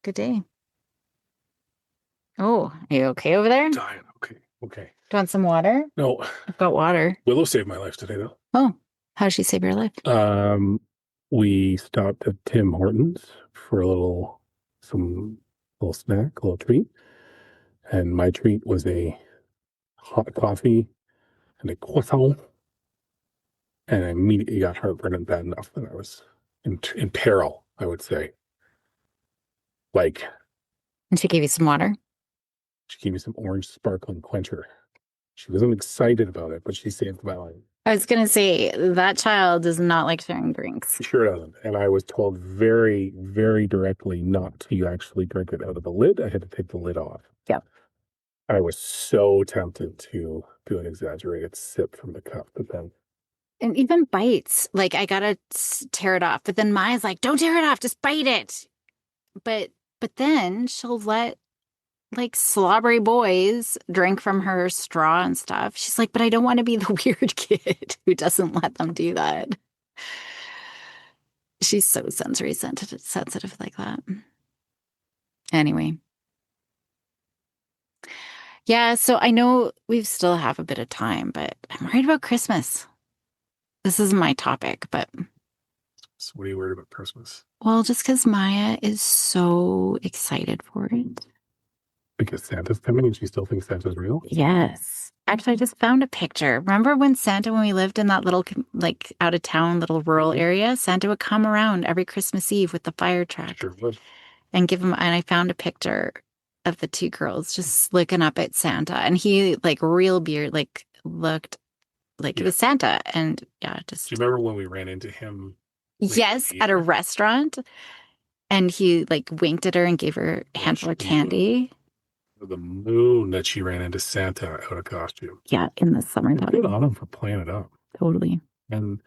Good day. Oh, are you okay over there? Dying. Okay. Okay. Do you want some water? No, I've got water. Willow saved my life today, though. Oh, how did she save your life? We stopped at Tim Hortons for some little snack, a little treat. And my treat was a hot coffee and a croissant. And I immediately got heartburn bad enough that I was in peril, I would say. Like, And she gave you some water? she gave me some orange sparkling quencher. She wasn't excited about it, but she saved my life. I was going to say, that child does not like sharing drinks. She sure doesn't. And I was told very, very directly not to actually drink it out of the lid. I had to take the lid off. Yep. I was so tempted to do an exaggerated sip from the cup, but then. And even bites, like I gotta tear it off. But then Maya's like, don't tear it off, just bite it. But then she'll let like slobbery boys drink from her straw and stuff. She's like, but I don't want to be the weird kid who doesn't let them do that. She's so sensory sensitive like that. Anyway. Yeah, so I know we still have a bit of time, but I'm worried about Christmas. This isn't my topic, but. So what are you worried about Christmas? Well, just because Maya is so excited for it. Because Santa's coming and she still thinks Santa's real? Yes. Actually, I just found a picture. Remember when we lived in that little, like, out of town, little rural area? Santa would come around every Christmas Eve with the fire truck. Sure would. And give him, and I found a picture of the two girls just looking up at Santa. And he, like, real beard, like, looked like it was Santa. And yeah, just. Do you remember when we ran into him? Yes, at a restaurant. And he, like, winked at her and gave her a handful of candy. The moon that she ran into Santa out of costume. Yeah, in the summertime. Good on him for playing it up. Totally. And,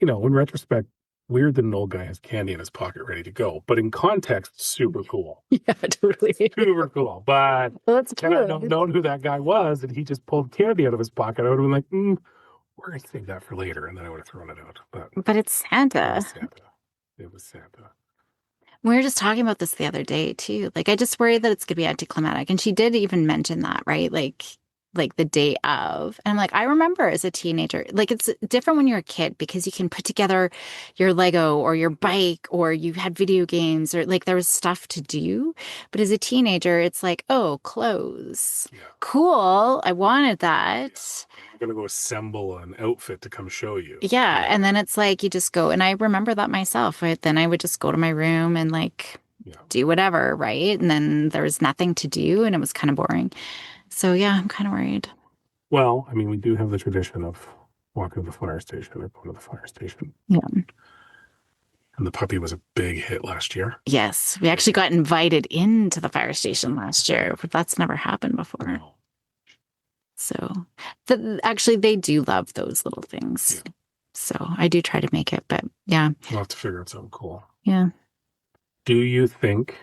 in retrospect, weird that an old guy has candy in his pocket ready to go. But in context, super cool. Yeah, totally. Super cool. But that's true. Had I not known who that guy was and he just pulled candy out of his pocket, I would have been like, we're going to save that for later. And then I would have thrown it out. But it's Santa. It was Santa. We were just talking about this the other day too. Like, I just worry that it's going to be anticlimactic. And she did even mention that, right? Like the day of. And I'm like, I remember as a teenager, like it's different when you're a kid because you can put together your Lego or your bike or you had video games or like there was stuff to do. But as a teenager, it's like, oh, clothes. Yeah. Cool. I wanted that. Yeah. I'm going to go assemble an outfit to come show you. Yeah. And then it's like you just go. And I remember that myself. Right? Then I would just go to my room and like do whatever. Right. And then there was nothing to do and it was kind of boring. So, yeah, I'm kind of worried. Well, I mean, we do have the tradition of walking to the fire station or going to the fire station. Yeah. And the puppy was a big hit last year. Yes. We actually got invited into the fire station last year, but that's never happened before. No. So, actually, they do love those little things. Yeah. So, I do try to make it, but yeah. We'll have to figure out something cool. Yeah. Do you think,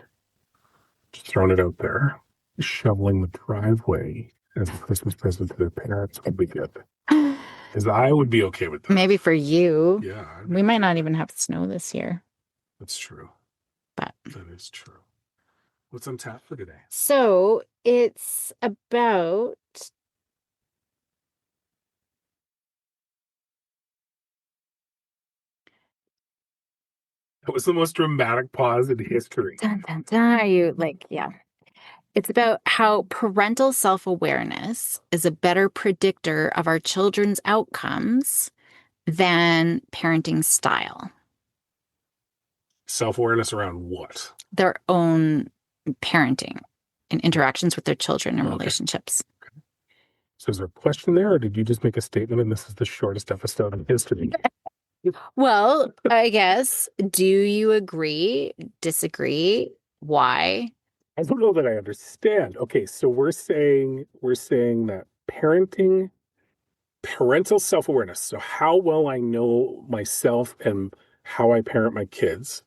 just throwing it out there, shoveling the driveway as a Christmas present to their parents would be good? Because I would be okay with that. Maybe for you. Yeah. We might not even have snow this year. That's true. But that is true. What's on tap for today? So it's about that was the most dramatic pause in history. Dun, dun, dun. Are you like, yeah. It's about how parental self-awareness is a better predictor of our children's outcomes than parenting style. Self-awareness around what? Their own parenting and interactions with their children and relationships. Okay. So is there a question there, or did you just make a statement and this is the shortest episode in history? Well, I guess, do you agree, disagree, why? I don't know that I understand. Okay, so we're saying that parental self-awareness, so how well I know myself and how I parent my kids,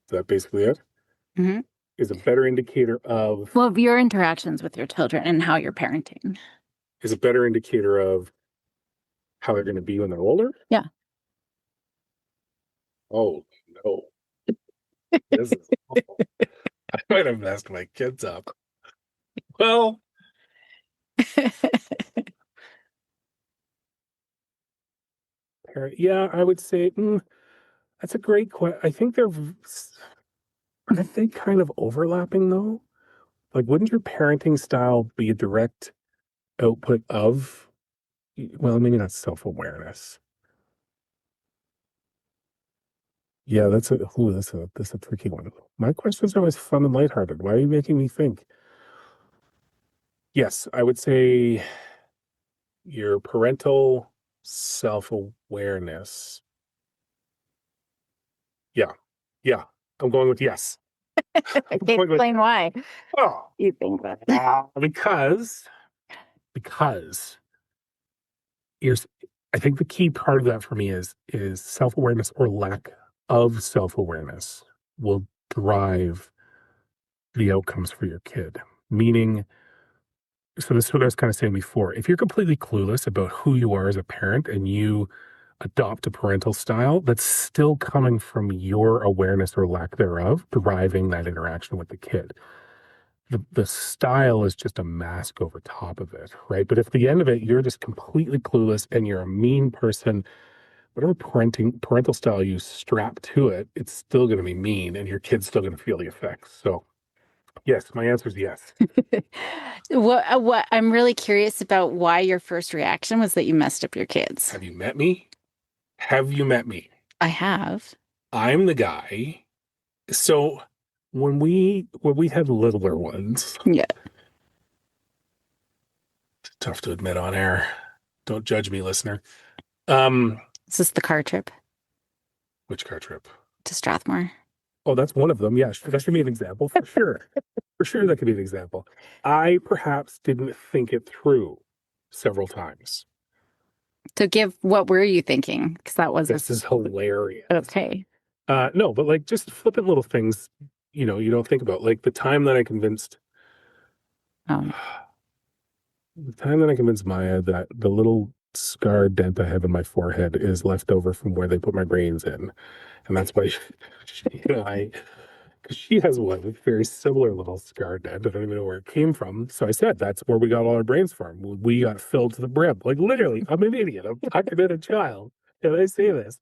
is that basically it? Mm-hmm. Is a better indicator of... Well, of your interactions with your children and how you're parenting. is a better indicator of how they're going to be when they're older. Yeah. Oh no, this is awful. I might have messed my kids up. Well, yeah, I would say that's a great question. I think aren't they kind of overlapping though? Like, wouldn't your parenting style be a direct output of, well, maybe not self-awareness. Yeah, that's a tricky one. My questions are always fun and lighthearted. Why are you making me think? Yes, I would say your parental self-awareness. Yeah. Yeah. I'm going with yes. I'm Okay, going with explain why oh, you think that. because here's I think the key part of that for me is self-awareness or lack of self-awareness will drive the outcomes for your kid. Meaning, so this is what I was kind of saying before. If you're completely clueless about who you are as a parent and you adopt a parental style, that's still coming from your awareness or lack thereof, driving that interaction with the kid. The style is just a mask over top of it, right? But if at the end of it, you're just completely clueless and you're a mean person, whatever parental style you strap to it, it's still going to be mean and your kid's still going to feel the effects. So yes, my answer is yes. What I'm really curious about why your first reaction was that you messed up your kids. Have you met me? Have you met me? I have. I'm the guy. So when we had littler ones, Yeah. tough to admit on air. Don't judge me, listener. Um, Is this the car trip which car trip? to Strathmore? Oh, that's one of them. Yeah, that should be an example for sure. For sure, that could be an example. I perhaps didn't think it through several times. So give what were you thinking? Because that was This is hilarious. okay. No, but like just flippant little things, you don't think about. Like Um, the time that I convinced Maya that the little scar dent I have in my forehead is left over from where they put my brains in. And that's why she and I, because she has one very similar little scar dent. I don't even know where it came from. So I said, that's where we got all our brains from. We got filled to the brim. Like literally, I'm an idiot. I'm talking about a child. And I say this.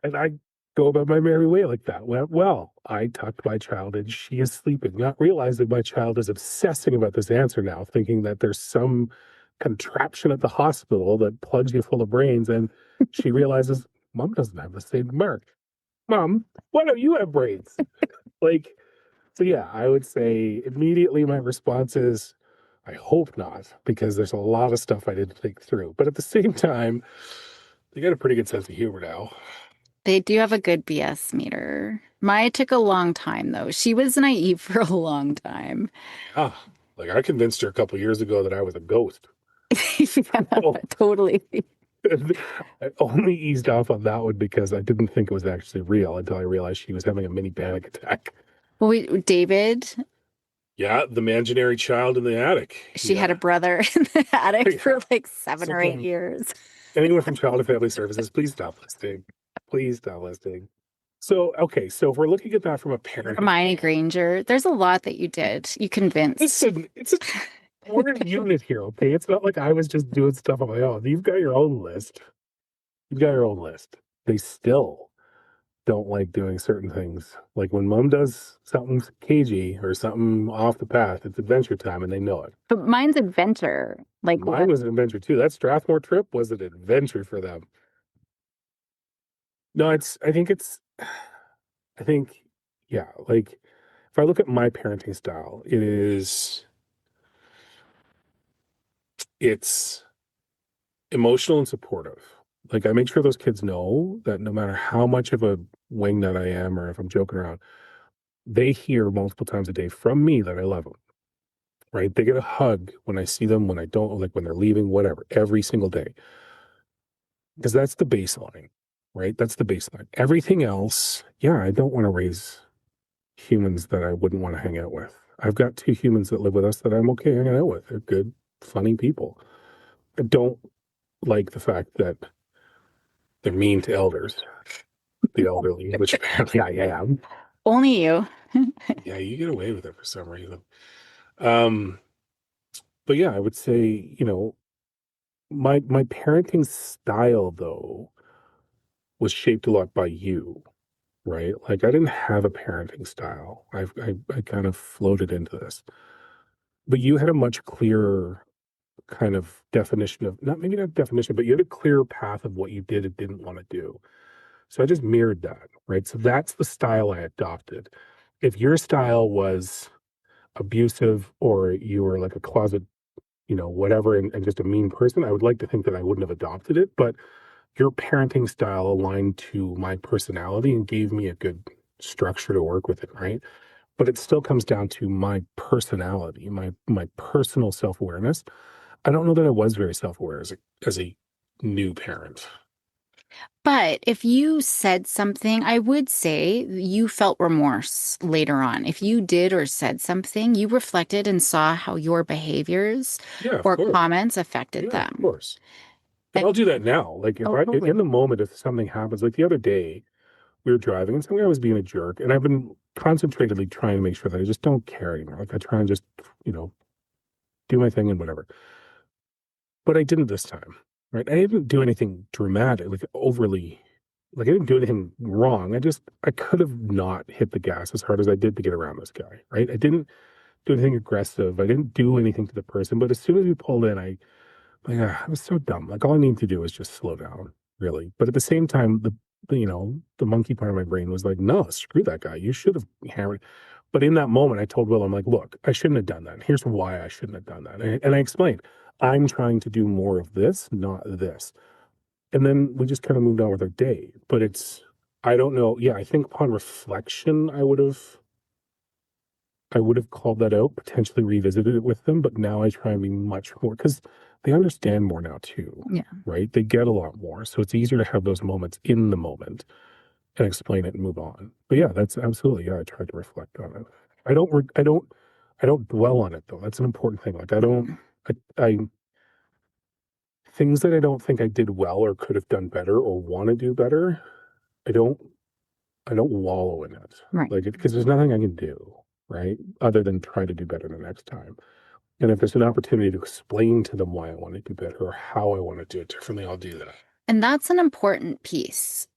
And I go about my merry way like that. Well, I tucked my child and she is sleeping, not realizing my child is obsessing about this answer now, thinking that there's some contraption at the hospital that plugs you full of brains. And she realizes, Mom doesn't have the same mark. Mom, why don't you have brains? Like, so yeah, I would say immediately my response is, I hope not, because there's a lot of stuff I didn't think through. But at the same time, they got a pretty good sense of humor now. they do have a good BS meter. Maya took a long time though. She was naive for a long time. Yeah. Like I convinced her a couple years ago that I was a ghost. Yeah, totally. I only eased off on that one because I didn't think it was actually real until I realized she was having a mini panic attack. Well, David, Yeah, the imaginary child in the attic. she had a Yeah. brother in the attic Yeah. for like 7 or 8 Someone, years. anyone from Child and Family Services, please stop listening. Please stop listening. So, okay, so if we're looking at that from a parent, Hermione Granger. There's a lot that you did. You convinced. listen, it's a important unit here, okay? It's not like I was just doing stuff on my own. You've got your own list. You've got your own list. They still don't like doing certain things. Like when mom does something cagey or something off the path, it's adventure time and they know it. But mine's adventure. Like Mine what? was an adventure too. That Strathmore trip was an adventure for them. No, I think, yeah, like if I look at my parenting style, it's emotional and supportive. Like I make sure those kids know that no matter how much of a wingnut I am or if I'm joking around, they hear multiple times a day from me that I love them. Right? They get a hug when I see them, when I don't, like when they're leaving, whatever, every single day. Because that's the baseline, right? That's the baseline. Everything else, yeah, I don't want to raise humans that I wouldn't want to hang out with. I've got two humans that live with us that I'm okay hanging out with. They're good, funny people. I don't like the fact that they're mean to elders, the elderly, which apparently I am. Only you. Yeah, you get away with it for some reason. Um, but yeah, I would say, my parenting style though was shaped a lot by you, right? Like I didn't have a parenting style. I kind of floated into this. But you had a much clearer kind of definition of not maybe not definition, but you had a clear path of what you did and didn't want to do. So I just mirrored that, right? So that's the style I adopted. If your style was abusive or you were like a closet, whatever, and just a mean person, I would like to think that I wouldn't have adopted it. But your parenting style aligned to my personality and gave me a good structure to work with it, right? But it still comes down to my personality, my personal self-awareness. I don't know that I was very self-aware as a new parent. But if you said something, I would say you felt remorse later on. If you did or said something, you reflected and saw how your behaviors Yeah, of or course. comments affected Yeah, of them. course. But And I'll do that now. Like if oh, I in totally. the moment, if something happens, like the other day, we were driving and some guy was being a jerk, and I've been concentratedly trying to make sure that I just don't care anymore. Like I try and just, you know, do my thing and whatever. But I didn't this time, right? I didn't do anything dramatic, like overly, like I didn't do anything wrong. I could have not hit the gas as hard as I did to get around this guy, right? I didn't do anything aggressive. I didn't do anything to the person. But as soon as we pulled in, I was so dumb. Like all I needed to do was just slow down, really. But at the same time, the monkey part of my brain was like, no, screw that guy. You should have hammered. But in that moment, I told Will, I'm like, look, I shouldn't have done that. Here's why I shouldn't have done that. And I explained, I'm trying to do more of this, not this. And then we just kind of moved on with our day. But I don't know. Yeah, I think upon reflection, I would have called that out, potentially revisited it with them, but now I try and be much more because they understand more now too, Yeah. right? They get a lot more. So it's easier to have those moments in the moment and explain it and move on. But yeah, that's absolutely, yeah, I tried to reflect on it. I don't, re- I don't dwell on it though. That's an important thing. Like I things that I don't think I did well or could have done better or want to do better, I don't, I don't wallow in it. Right. Like, because there's nothing I can do, right? Other than try to do better the next time. And if there's an opportunity to explain to them why I want to do better or how I want to do it differently, I'll do that. And that's an important piece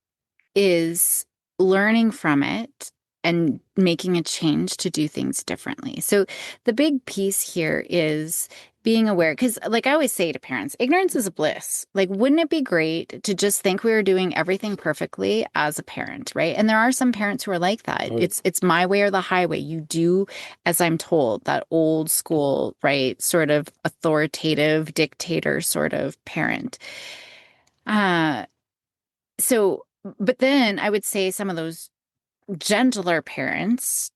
is learning from it and making a change to do things differently. So the big piece here is being aware, because like I always say to parents, ignorance is a bliss. Like, wouldn't it be great to just think we were doing everything perfectly as a parent, right? And there are some parents who are like that. Oh, It's my way or the highway. You do as I'm told, that old school, right? Sort of authoritative dictator sort of parent. Uh so, but then I would say some of those gentler parents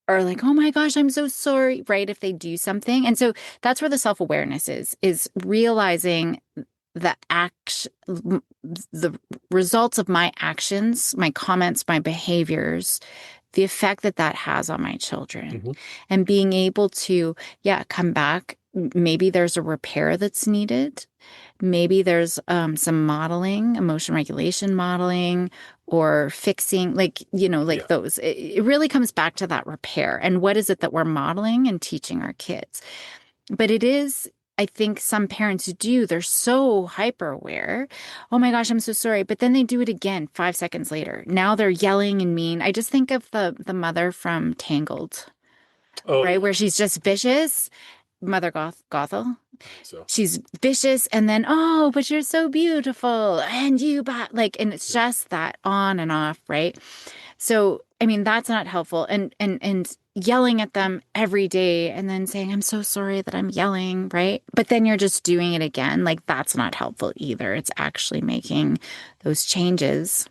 are like, oh my gosh, I'm so sorry, right? If they do something. And so that's where the self-awareness is realizing the action, the results of my actions, my comments, my behaviors, the effect that that has on my children, mhm. and being able to, yeah, come back. Maybe there's a repair that's needed. Maybe there's some modeling, emotion regulation modeling, or fixing, like, like Yeah. those. It really comes back to that repair. And what is it that we're modeling and teaching our kids? But it is, I think some parents do, they're so hyper aware. Oh my gosh, I'm so sorry. But then they do it again 5 seconds later. Now they're yelling and mean. I just think of the mother from Tangled, Oh, right? yeah. Where she's just vicious. Mother Gothel. I think so. She's vicious and then, oh, but you're so beautiful. And you bought like, and it's Yeah. just that on and off, right? So, I mean, that's not helpful. And yelling at them every day and then saying, I'm so sorry that I'm yelling, right? But then you're just doing it again. Like that's not helpful either. It's actually making those changes.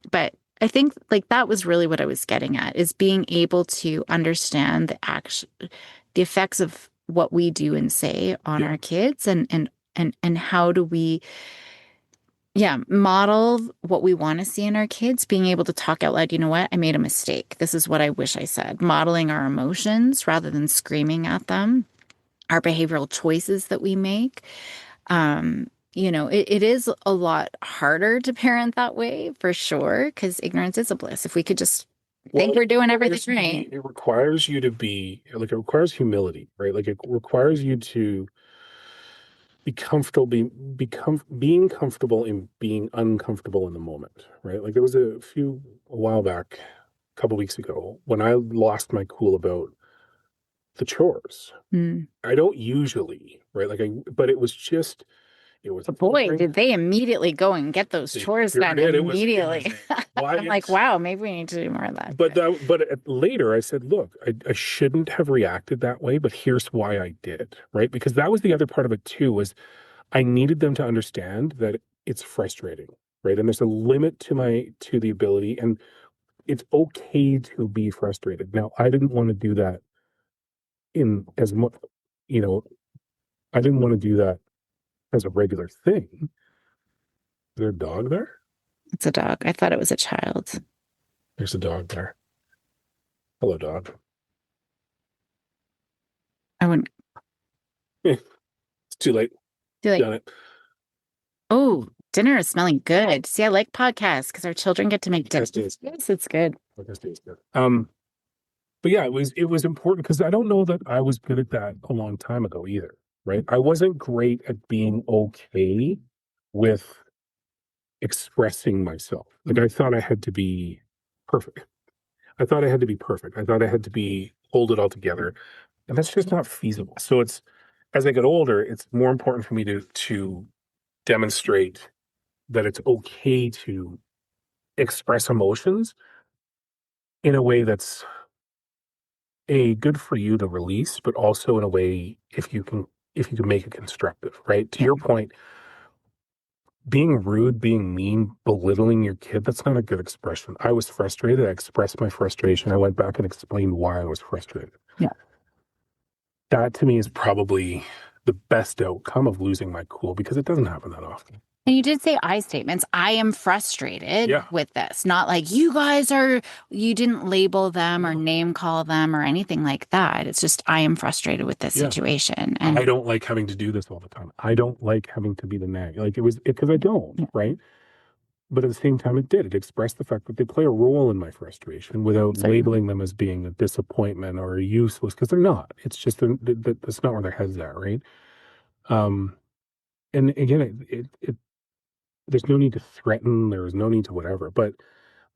But I think like that was really what I was getting at is being able to understand the effects of what we do and say on Yeah. our kids and how do we yeah, model what we want to see in our kids, being able to talk out loud, you know what? I made a mistake. This is what I wish I said. Modeling our emotions rather than screaming at them, our behavioral choices that we make. It is a lot harder to parent that way for sure, because ignorance is a bliss. If we could just Well, think we're doing everything right. it requires you to be like it requires humility, right? Like it requires you to be comfortable being comfortable in being uncomfortable in the moment, right? Like there was a while back, a couple weeks ago, when I lost my cool about the chores. Mm. I don't usually, right? But it was a But boy, thing. did they immediately go and get those They chores sure done did. immediately. Why I'm like, it's wow, maybe we need to do more of that. later I said, look, I shouldn't have reacted that way, but here's why I did, right? Because that was the other part of it too, was I needed them to understand that it's frustrating, right? And there's a limit to the ability, and it's okay to be frustrated. Now, I didn't want to do that in as much, you know, I didn't want to do that as a regular thing. Is there a dog there? It's a dog. I thought it was a child. There's a dog there. Hello, dog. I wouldn't Eh, it's too late. do like, Done it. oh, dinner is smelling good. See, I like podcasts because our children get to make dinner. Podcast is Yes, it's good. podcast is good. But yeah, it was important because I don't know that I was good at that a long time ago either, right? I wasn't great at being okay with expressing myself. Like I thought I had to be perfect. I thought I had to be perfect. I thought I had to be hold it all together. And that's just not feasible. So it's as I get older, it's more important for me to demonstrate that it's okay to express emotions in a way that's good for you to release, but also in a way if you can make it constructive, right? To Yeah. your point, being rude, being mean, belittling your kid, that's not a good expression. I was frustrated. I expressed my frustration. I went back and explained why I was frustrated. Yeah. That to me is probably the best outcome of losing my cool because it doesn't happen that often. And you did say I statements. I am frustrated Yeah. with this. Not like you didn't label them or name call them or anything like that. It's just I am frustrated with this Yeah. situation. And I don't like having to do this all the time. I don't like having to be the nag. Like it was because I don't, yeah, right? But at the same time, it did. It expressed the fact that they play a role in my frustration without so labeling them as being a disappointment or useless because they're not. It's just that's not where their head's at, right? Um, and again, there's no need to threaten. There's no need to whatever. But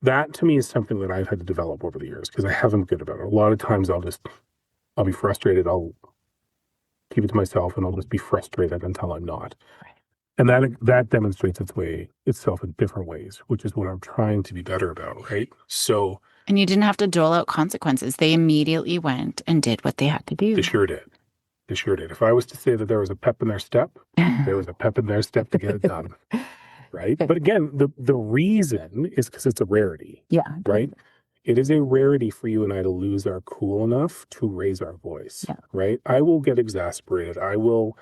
that to me is something that I've had to develop over the years because I haven't been good about it. A lot of times I'll be frustrated. I'll keep it to myself and I'll just be frustrated until I'm not. And that demonstrates itself in different ways, which is what I'm trying to be better about, right? So and you didn't have to dole out consequences. They immediately went and did what they had to they do. sure did. They sure did. If I was to say that there was a pep in their step, there was a pep in their step to get it done. Right. But again, the reason is because it's a rarity. Yeah. Right. It is a rarity for you and I to lose our cool enough to raise our voice. Yeah. Right. I will get exasperated. I will,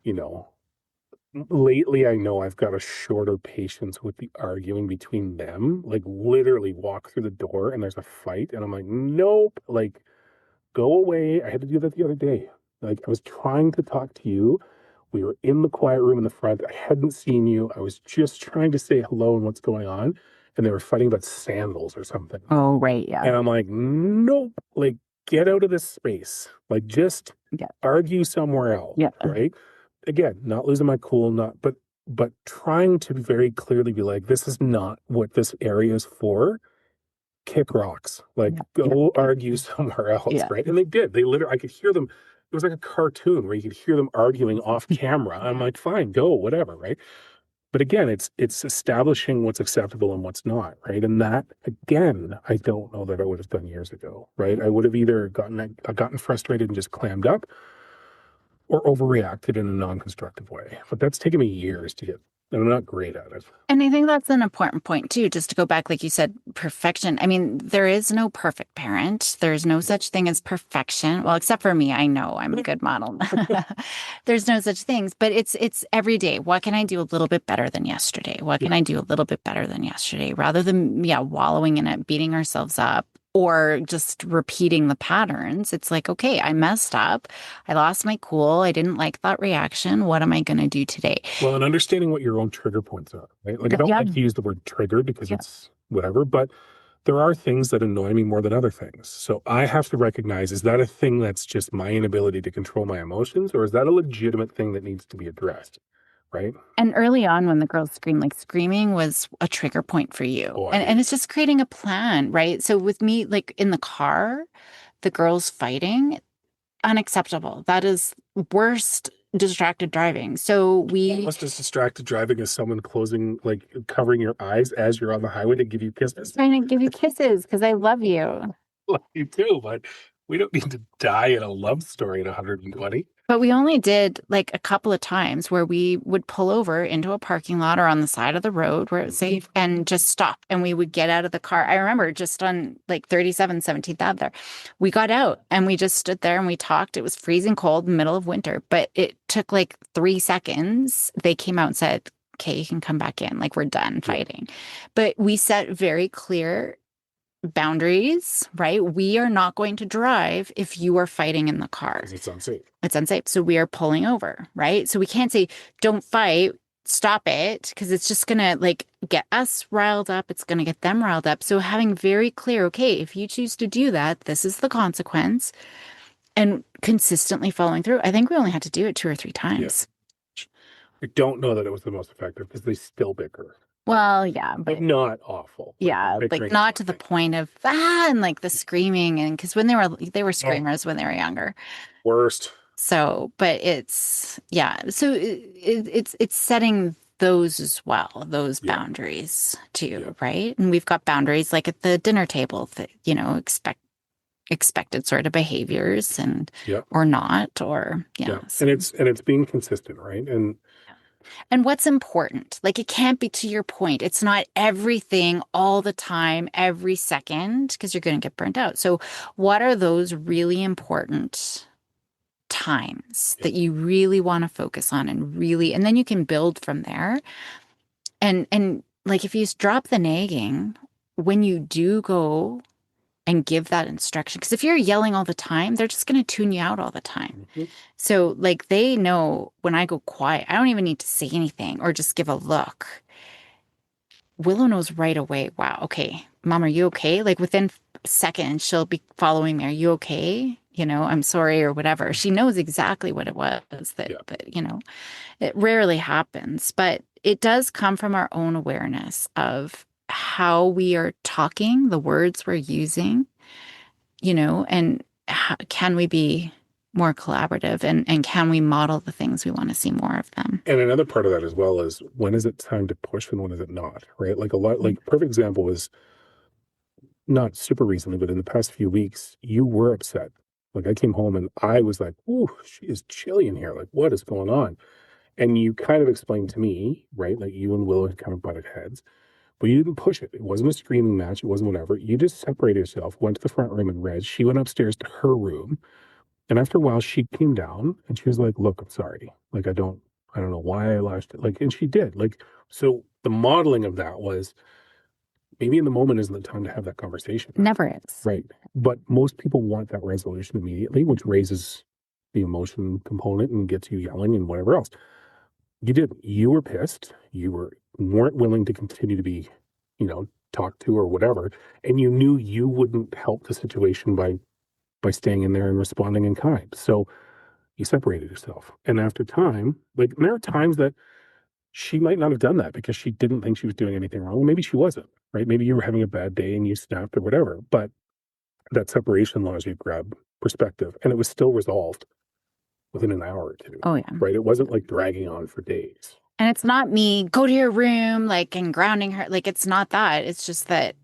you know, lately I know I've got a shorter patience with the arguing between them. Like literally walk through the door and there's a fight and I'm like, nope, like go away. I had to do that the other day. Like I was trying to talk to you. We were in the quiet room in the front. I hadn't seen you. I was just trying to say hello and what's going on. And they were fighting about sandals or something. Oh, right. Yeah. And I'm like, nope, like get out of this space. Like just argue somewhere else. Yeah. Right. Again, not losing my cool, not but trying to very clearly be like, this is not what this area is for. Kick rocks. Like go argue somewhere else. Right. And they did. They literally I could hear them. It was like a cartoon where you could hear them arguing off camera. I'm like, fine, go, whatever, right? But again, it's establishing what's acceptable and what's not, right? And that again, I don't know that I would have done years ago, right? I would have either gotten frustrated and just clammed up, or overreacted in a non-constructive way. But that's taken me years to get, and I'm not great at it. And I think that's an important point too, just to go back, like you said, perfection. I mean, there is no perfect parent. There's no such thing as perfection. Well, except for me, I know I'm a good model. There's no such things, but it's every day. What can I do a little bit better than yesterday? What can I do a little bit better than yesterday? Rather than wallowing in it, beating ourselves up, or just repeating the patterns. It's like, okay, I messed up. I lost my cool. I didn't like that reaction. What am I going to do today? Well, and understanding what your own trigger points are, right? Like I don't Yeah. like to use the word trigger because Yeah. it's whatever, but there are things that annoy me more than other things. So I have to recognize, is that a thing that's just my inability to control my emotions, or is that a legitimate thing that needs to be addressed? Right? And early on, when the girls screamed, like screaming was a trigger point for you. Oh, I And hate it's it. just creating a plan, right? So with me, like in the car, the girls fighting, unacceptable. That is worst distracted driving. So we Almost as distracted driving as someone closing, like covering your eyes as you're on the highway to give you kisses. trying to give you kisses because I love you. Love you too, but we don't need to die in a love story at 120. But we only did like a couple of times where we would pull over into a parking lot or on the side of the road where it was safe and just stop. And we would get out of the car. I remember just on like 37, 17th Ave there, we got out and we just stood there and we talked. It was freezing cold, middle of winter, but it took like 3 seconds. They came out and said, okay, you can come back in. Like we're done Yeah. fighting. But we set very clear boundaries, right? We are not going to drive if you are fighting in the car. Because it's unsafe. It's unsafe. So we are pulling over, right? So we can't say, don't fight, stop it, because it's just going to like get us riled up. It's going to get them riled up. So having very clear, okay, if you choose to do that, this is the consequence, and consistently following through. I think we only had to do it 2 or 3 Yeah. times. I don't know that it was the most effective because they still bicker, Well, yeah, but but not awful. yeah, like Bickering is not one to the thing. point of and like the screaming and because when they were Oh, screamers when they were younger. worst. So, but it's yeah. So it's setting those as well, those Yeah. boundaries Yeah. too, right? And we've got boundaries like at the dinner table that, expected sort of behaviors and Yeah. or not, or Yeah. yeah. And it's being consistent, right? And And what's important? Like it can't be to your point. It's not everything all the time, every second, because you're going to get burnt out. So what are those really important times yeah. that you really want to focus on and then you can build from there. And like if you drop the nagging when you do go and give that instruction, because if you're yelling all the time, they're just going to tune you out all the time. Mhm. So like they know when I go quiet, I don't even need to say anything or just give a look. Willow knows right away, wow, okay, Mom, are you okay? Like within seconds, she'll be following me. Are you okay? I'm sorry or whatever. She knows exactly what it was Yeah. that it rarely happens, but it does come from our own awareness of how we are talking, the words we're using, and how, can we be more collaborative and can we model the things we want to see more of them? And another part of that as well is when is it time to push and when is it not, right? Like a lot, like perfect example is not super recently, but in the past few weeks, you were upset. Like I came home and I was like, "Ooh, she is chilly in here. Like, what is going on?" And you kind of explained to me, right? Like you and Willow had kind of butted heads, but you didn't push it. It wasn't a screaming match. It wasn't whatever. You just separated yourself, went to the front room and read. She went upstairs to her room. And after a while, she came down and she was like, "Look, I'm sorry. Like, I don't know why I lashed it." Like, and she did. Like, so the modeling of that was maybe in the moment isn't the time to have that conversation. Never is. Right. But most people want that resolution immediately, which raises the emotion component and gets you yelling and whatever else. You didn't. You were pissed. You weren't willing to continue to be, talked to or whatever. And you knew you wouldn't help the situation by staying in there and responding in kind. So you separated yourself. And after time, like there are times that she might not have done that because she didn't think she was doing anything wrong. Well, maybe she wasn't, right? Maybe you were having a bad day and you snapped or whatever. But that separation allows you to grab perspective. And it was still resolved within an hour or two, Oh, yeah. right? It wasn't like dragging on for days. And it's not me, go to your room, like, and grounding her. Like, it's not that. It's just that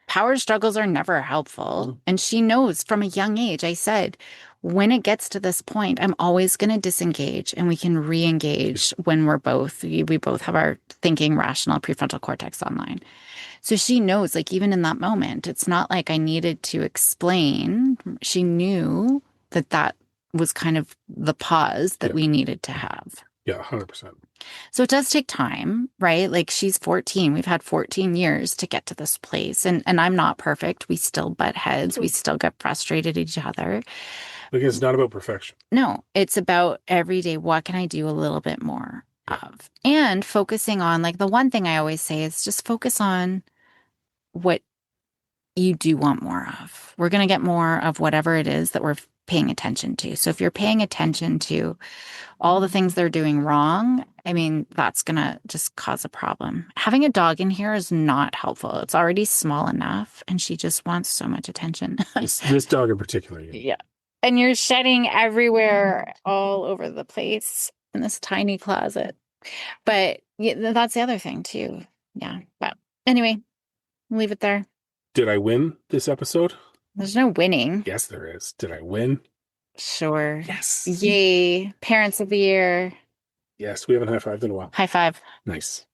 power struggles are never helpful. Mhm. And she knows from a young age, I said, when it gets to this point, I'm always going to disengage and we can re-engage when we both have our thinking, rational, prefrontal cortex online. So she knows, like, even in that moment, it's not like I needed to explain. She knew that was kind of the pause that Yeah. we needed to have. Yeah, 100%. So it does take time, right? Like she's 14. We've had 14 years to get to this place. And I'm not perfect. We still butt heads. We still get frustrated at each other. Because it's not about perfection. No, it's about every day, what can I do a little bit more Yeah. of? And focusing on like the one thing I always say is just focus on what you do want more of. We're going to get more of whatever it is that we're paying attention to. So if you're paying attention to all the things they're doing wrong, I mean, that's going to just cause a problem. Having a dog in here is not helpful. It's already small enough, and she just wants so much attention. This dog in particular. Yeah. Yeah. And you're shedding everywhere, all over the place in this tiny closet. But yeah, that's the other thing, too. Yeah. But anyway, leave it there. Did I win this episode? There's no winning. Yes, there is. Did I win? Sure. Yes. Yay. Parents of the year. Yes, we haven't high-fived in a while. High five. Nice.